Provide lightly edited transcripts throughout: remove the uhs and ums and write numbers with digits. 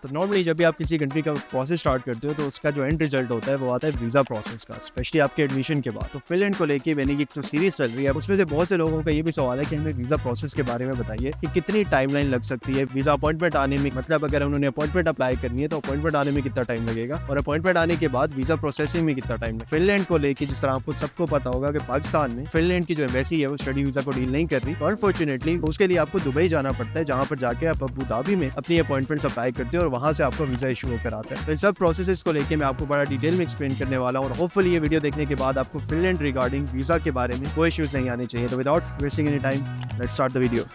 तो नॉर्मली जब भी आप किसी कंट्री का प्रोसेस स्टार्ट करते हो तो उसका जो एंड रिजल्ट होता है वो आता है वीज़ा प्रोसेस का, स्पेशली आपके एडमिशन के बाद। तो फिनलैंड को लेके मैंने एक जो सीरीज चल रही है उसमें से बहुत से लोगों का ये भी सवाल है कि हमें वीज़ा प्रोसेस के बारे में बताइए कि कितनी टाइमलाइन लग सकती है वीज़ा अपॉइंटमेंट आने में, मतलब अगर उन्होंने अपॉइंटमेंट अप्लाई करनी है तो अपॉइंटमेंट आने में कितना टाइम लगेगा और अपॉइंटमेंट आने के बाद वीज़ा प्रोसेसिंग में कितना टाइम लगेगा। फिनलैंड को लेके जिस तरह आपको सबको पता होगा कि पाकिस्तान में फिनलैंड की जो एम्बेसी है वो स्टडी वीज़ा को डील नहीं कर रही, तो अनफॉर्चुनेटली उसके लिए आपको दुबई जाना पड़ता है, जहाँ पर जाके आप अबू धाबी में अपनी अपॉइंटमेंट अप्लाई करते हो और वहाँ से आपको वीज़ा इशू होकर आता है। तो इन सब प्रोसेसेस को लेके मैं आपको बड़ा डिटेल में एक्सप्लेन करने वाला हूँ और होपफुली ये वीडियो देखने के बाद आपको फिनलैंड रिगार्डिंग वीज़ा के बारे में कोई इश्यूज नहीं आने चाहिए। तो without wasting any time let's start the video.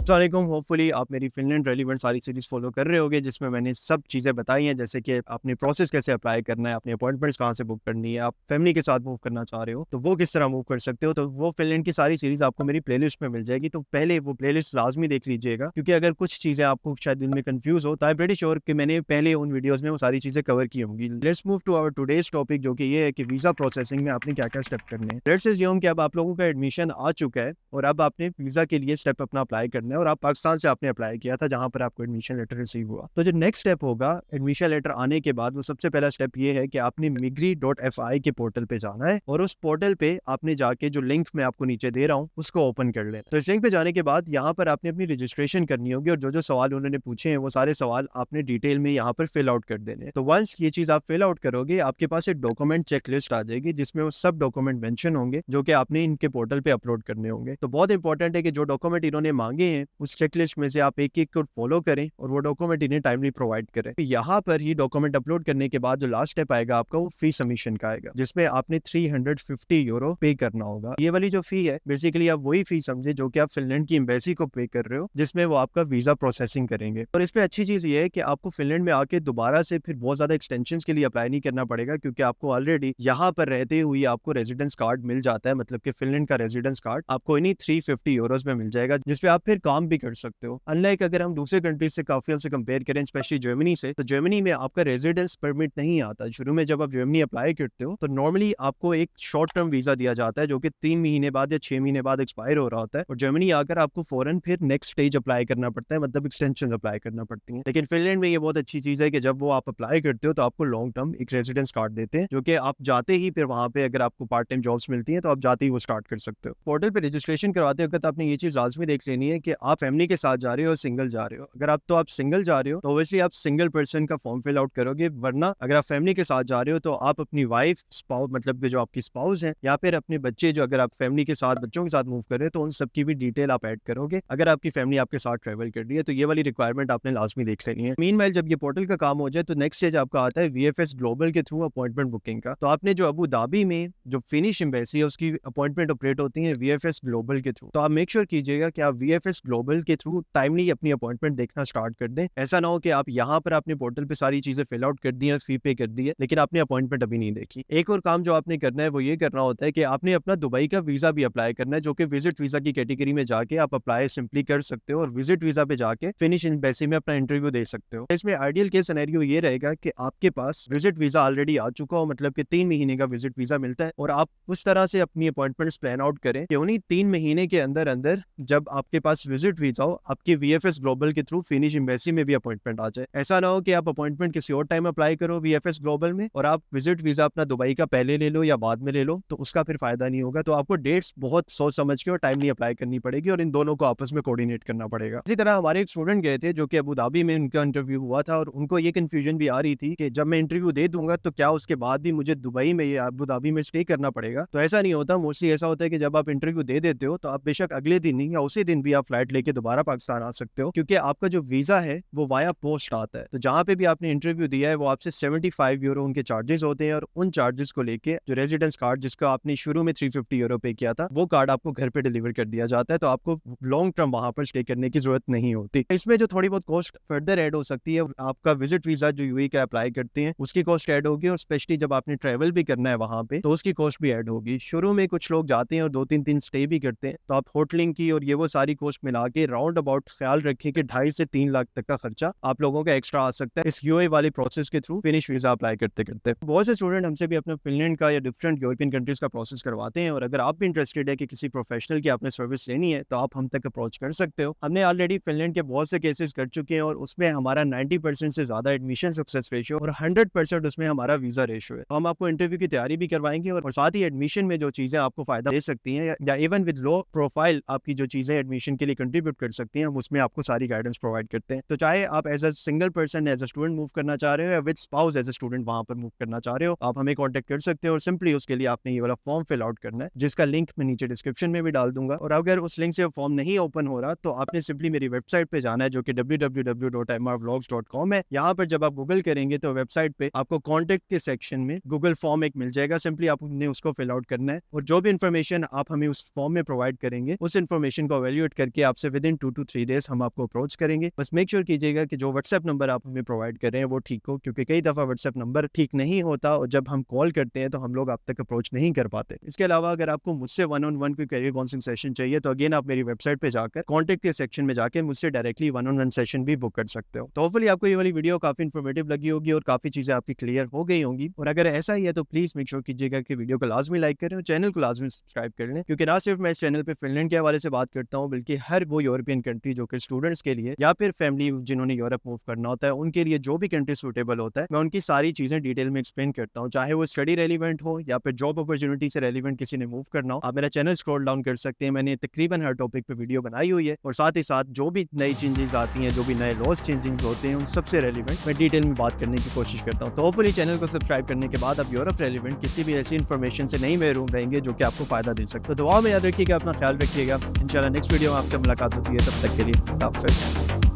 अस्सलामुअलैकुम, होपफुली आप मेरी फिनलैंड रेलिवेंट सारी सीरीज फॉलो कर रहे होगे जिसमें मैंने सब चीज़ें बताई हैं, जैसे कि आपने प्रोसेस कैसे अप्लाई करना है, अपनी अपॉइंटमेंट्स कहाँ से बुक करनी है, आप फैमिली के साथ मूव करना चाह रहे हो तो वो किस तरह मूव कर सकते हो। तो वो फिनलैंड की सारी सीरीज आपको मेरी प्लेलिस्ट में मिल जाएगी, तो पहले वो प्लेलिस्ट लाजमी देख लीजिएगा, क्योंकि अगर कुछ चीज़ें आपको शायद दिन में कंफ्यूज हो तो आई एम प्रीटी श्योर कि मैंने पहले उन वीडियोज़ में वो सारी चीज़ें कवर की होंगी। Let's move to our today's topic, जो कि ये है कि वीज़ा प्रोसेसिंग में आपने क्या क्या स्टेप करने हैं। लेट्स अज्यूम कि अब आप लोगों का एडमिशन आ चुका है और अब आपने वीज़ा के लिए स्टेप अपना अप्लाई करना है और आप पाकिस्तान से आपने अप्लाई किया था जहां पर आपको एडमिशन लेटर रिसीव हुआ। तो जो नेक्स्ट स्टेप होगा एडमिशन लेटर आने के बाद, वो सबसे पहला स्टेप ये है कि आपने migree.fi के पोर्टल पे जाना है और उस पोर्टल पे आपने जाके जो लिंक मैं आपको नीचे दे रहा हूँ उसको ओपन कर लेना। तो इस लिंक पे जाने के बाद यहाँ पर आपने अपनी रजिस्ट्रेशन करनी होगी और जो जो सवाल उन्होंने पूछे हैं वो सारे सवाल आपने डिटेल में यहाँ पर फिल आउट कर देने। तो वंस ये चीज आप फिल आउट करोगे आपके पास एक डॉक्यूमेंट चेकलिस्ट आ जाएगी जिसमें वो सब डॉक्यूमेंट मेंशन होंगे जो कि आपने इनके पोर्टल पे अपलोड करने होंगे। तो बहुत इंपॉर्टेंट है कि जो डॉक्यूमेंट इन्होंने मांगे हैं उस चेकलिस्ट में से आप एक एक को फॉलो करें और वो डॉक्यूमेंट इन्हें टाइमली प्रोवाइड करें। यहाँ पर ही डॉक्यूमेंट अपलोड करने के बाद जो लास्ट स्टेप आएगा आपका वो फी सबमिशन का आएगा, जिसमें आपने 350 यूरो पे करना होगा। ये वाली जो फी है बेसिकली आप वही फी समझे जो कि आप फिनलैंड की एम्बेसी को पे कर रहे हो, जिसमें वो आपका वीजा प्रोसेसिंग करेंगे। और इसमें अच्छी चीज ये है कि आपको फिनलैंड में आके दोबारा से फिर बहुत ज्यादा एक्सटेंशन के लिए अप्लाई नहीं करना पड़ेगा, क्योंकि आपको ऑलरेडी यहाँ पर रहते हुए आपको रेजिडेंस कार्ड मिल जाता है, मतलब कि फिनलैंड का रेजिडेंस कार्ड आपको इन्हीं 350 यूरोज में मिल जाएगा, जिसपे आप फिर काम भी कर सकते हो। अनलाइक अगर हम दूसरे कंट्रीज से काफी से कंपेयर करें, स्पेशली जर्मनी से, तो जर्मनी में आपका रेजिडेंस परमिट नहीं आता। शुरू में जब आप जर्मनी अप्लाई करते हो तो नॉर्मली आपको एक शॉर्ट टर्म वीजा दिया जाता है जो कि 3 महीने बाद या 6 महीने बाद एक्सपायर हो रहा होता है, और जर्मनी आकर आपको फौरन फिर नेक्स्ट स्टेज अप्लाई करना पड़ता है, मतलब एक्सटेंशन अप्लाई करना पड़ती है। लेकिन फिनलैंड में ये बहुत अच्छी चीज है कि जब वो आप अप्लाई करते हो तो आपको लॉन्ग टर्म एक रेजिडेंस कार्ड देते हैं, जो कि आप जाते ही फिर वहां पे अगर आपको पार्ट टाइम जॉब्स मिलती है तो आप जाते ही वो स्टार्ट कर सकते हो। पोर्टल पे रजिस्ट्रेशन करवाते वक्त आपने ये चीज लाजमी देख लेनी है कि आप फैमिली के साथ जा रहे हो और सिंगल जा रहे हो। अगर आप सिंगल जा रहे हो तो ऑब्वियसली आप सिंगल पर्सन का फॉर्म फिल आउट करोगे, वरना अगर आप फैमिली के साथ जा रहे हो तो आप अपनी वाइफ, स्पाउस, मतलब कि जो आपकी स्पाउस है, या फिर अपने बच्चे, जो अगर आप फैमिली के साथ बच्चों के साथ मूव कर रहे हो तो उन सब की भी डिटेल आप ऐड करोगे अगर आपकी फैमिली आपके साथ ट्रेवल कर रही है। तो ये वाली रिक्वायरमेंट आपने लाजमी देख लेनी है। मीनवाइल जब ये पोर्टल का काम हो जाए तो नेक्स्ट स्टेज आपका आता है VFS ग्लोबल के थ्रू अपॉइंटमेंट बुकिंग का। तो आपने जो अबू धाबी में जो फिनिश एम्बेसी है उसकी अपॉइंटमेंट ऑपरेट होती है VFS ग्लोबल के थ्रू। तो आप मेक श्योर कीजिएगा कि आप VFS ग्लोबल के थ्रू टाइमली अपनी अपॉइंटमेंट देखना स्टार्ट कर दें। ऐसा ना हो कि आप यहाँ पर आपने पोर्टल पे सारी चीजें फिल आउट कर दी है, फी पे कर दी है, लेकिन आपने अपॉइंटमेंट अभी नहीं देखी। एक और काम जो आपने करना है वो ये करना होता है कि आपने अपना दुबई का वीजा भी अप्लाई करना है, जो कि विजिट वीजा की कैटेगरी में जाके आप अप्लाई सिंपली कर सकते हो और विजिट वीजा पे जाके फिनिश एम्बेसी में अपना इंटरव्यू दे सकते हो। इसमें आइडियल केस सिनेरियो ये रहेगा कि आपके पास विजिट वीजा ऑलरेडी आ चुका हो, मतलब कि 3 महीने का विजिट वीजा मिलता है, और आप उस तरह से अपनी अपॉइंटमेंट्स प्लान आउट करें कि उन्हीं 3 महीने के अंदर अंदर जब आपके पास विजिट वीजा हो, आपकी VFS ग्लोबल के थ्रू फिनिश एम्बेसी में भी अपॉइंटमेंट आ जाए। ऐसा ना हो कि आप अपॉइंटमेंट किसी और टाइम अप्लाई करो VFS ग्लोबल में और आप विजिट वीजा अपना दुबई का पहले ले लो या बाद में ले लो, तो उसका फिर फायदा नहीं होगा। तो आपको डेट्स बहुत सोच समझ के और टाइमली अप्लाई करनी पड़ेगी और इन दोनों को आपस में कोऑर्डिनेट करना पड़ेगा। इसी तरह हमारे एक स्टूडेंट गए थे जो कि अबू धाबी में उनका इंटरव्यू हुआ था, और उनको ये कंफ्यूजन भी आ रही थी कि जब मैं इंटरव्यू दे दूंगा तो क्या उसके बाद भी मुझे दुबई में या अबू धाबी में स्टे करना पड़ेगा। तो ऐसा नहीं होता। मोस्टली ऐसा होता है कि जब आप इंटरव्यू दे देते हो तो आप बेशक अगले दिन ही या उसी दिन भी आप फ्लाइट लेके दोबारा पाकिस्तान आ सकते हो, क्योंकि आपका जो वीजा है वो वाया पोस्ट आता है। तो जहाँ पे भी आपने इंटरव्यू दिया है वो आपसे 75 यूरो उनके चार्जेस होते हैं, और उन चार्जेस को लेके जो रेजिडेंस कार्ड जिसका आपने शुरू में 350 यूरो पे किया था वो कार्ड आपको घर पे डिलीवर कर दिया जाता है। तो आपको लॉन्ग टर्म वहां पर स्टे करने की जरूरत नहीं होती। इसमें जो थोड़ी बहुत कॉस्ट फर्दर ऐड हो सकती है, आपका विजिट वीजा जो यूएई का अप्लाई करते हैं उसकी कॉस्ट ऐड होगी, और स्पेशली जब आपने ट्रेवल भी करना है वहां पे तो उसकी कॉस्ट भी ऐड होगी। शुरू में कुछ लोग जाते हैं और 2-3 दिन स्टे भी करते हैं, तो आप होटलिंग की और ये वो सारी कॉस्ट मिला मिला के राउंड अबाउट ख्याल रखें कि 2.5 से 3 लाख तक का खर्चा आप लोगों का एक्स्ट्रा आ सकता है इस यूए वाली प्रोसेस के थ्रू फिनिश वीजा अप्लाई करते करते। बहुत से स्टूडेंट हमसे भी अपना फिनलैंड का या डिफरेंट यूरोपियन कंट्रीज का प्रोसेस करवाते हैं, और अगर आप भी इंटरेस्टेड है कि किसी प्रोफेशनल की आपने सर्विस लेनी है तो आप हम तक अप्रोच कर सकते हो। हमने ऑलरेडी फिनलैंड के बहुत से केसेस कर चुके हैं और उसमें हमारा 90% से ज्यादा एडमिशन सक्सेस रेशियो और 100% उसमें हमारा वीजा रेशियो है। तो हम आपको इंटरव्यू की तैयारी भी करवाएंगे और साथ ही एडमिशन में जो चीजें आपको फायदा दे सकती हैं या इवन विद लो प्रोफाइल आपकी जो चीजें एडमिशन के लिए कंट्रीब्यूट कर सकती हैं, हम उसमें आपको सारी गाइडेंस प्रोवाइड करते हैं। तो चाहे आप as a single person as a student move करना चाह रहे हो या with spouse as a student वहां पर मूव करना चाह रहे हो, आप हमें कॉन्टेक्ट कर सकते हो और सिंपली उसके लिए आपने ये वाला फॉर्म फिल आउट करना है, जिसका लिंक मैं नीचे डिस्क्रिप्शन में भी डाल दूंगा। और अगर उस लिंक से फॉर्म नहीं ओपन हो रहा तो आपने सिंपली मेरी वेबसाइट पे जाना है जो कि www.mrvlogs.com है। यहाँ पर जब आप गूगल करेंगे तो वेबसाइट पे आपको कॉन्टेक्ट के सेक्शन में गूगल फॉर्म एक मिल जाएगा, सिंपली आपने उसको फिल आउट करना है और जो भी इन्फॉर्मेशन आप हमें उस फॉर्म में प्रोवाइड करेंगे उस इन्फॉर्मेशन को एवेल्यूएट करके आपसे विद इन 2 to 3 डेज हम आपको अप्रोच करेंगे। बस मेक श्योर कीजिएगा कि जो व्हाट्सएप नंबर आप हमें प्रोवाइड कर रहे हैं वो ठीक हो, क्योंकि कई दफा व्हाट्सएप नंबर ठीक नहीं होता और जब हम कॉल करते हैं तो हम लोग आप तक अप्रोच नहीं कर पाते। इसके अलावा अगर आपको मुझसे 1-on-1 कोई करियर काउंसलिंग सेशन चाहिए तो अगेन आप मेरी वेबसाइट पे जाकर कॉन्टेक्ट के सेक्शन में जाकर मुझसे डायरेक्टली 1-on-1 सेशन भी बुक कर सकते हो। तो होपफुली आपको ये वाली वीडियो काफी इन्फॉर्मेटिव लगी होगी और काफी चीजें आपकी क्लियर हो गई होंगी। और अगर ऐसा ही है तो प्लीज मेक श्योर कीजिएगा कि वीडियो को लाजमी लाइक करें और चैनल को लाजमी सब्सक्राइब कर लें, क्योंकि ना सिर्फ मैं इस चैनल पे फिनलैंड के हवाले से बात करता हूँ बल्कि हर वो यूरोपियन कंट्री जो कि स्टूडेंट्स के लिए या फिर फैमिली जिन्होंने यूरोप मूव करना होता है उनके लिए जो भी कंट्री सूटेबल होता है मैं उनकी सारी चीजें डिटेल में एक्सप्लेन करता हूँ, चाहे वो स्टडी रेलिवेंट हो या फिर जॉब अपॉर्चुनिटी से रेलिवेंट किसी ने मूव करना हो। आप मेरा चैनल स्क्रॉल डाउन कर सकते हैं, मैंने तकरीबन हर टॉपिक पे वीडियो बनाई हुई है और साथ ही साथ जो भी नई चेंजेस आती हैं, जो भी नए लॉज चेंजिंग होते हैं उन सबसे रेलिवेंट मैं डिटेल में बात करने की कोशिश करता हूँ। तो होपफुली चैनल को सब्सक्राइब करने के बाद आप यूरोप रेलिवेंट किसी भी ऐसी इन्फॉर्मेशन से नहीं महरूम रहेंगे जो कि आपको फायदा दे सकते हो। तो दुआ में याद रखिएगा, अपना ख्याल रखिएगा। इंशाल्लाह नेक्स्ट वीडियो में आपसे मुलाकात होती है, तब तक के लिए हाफिज़।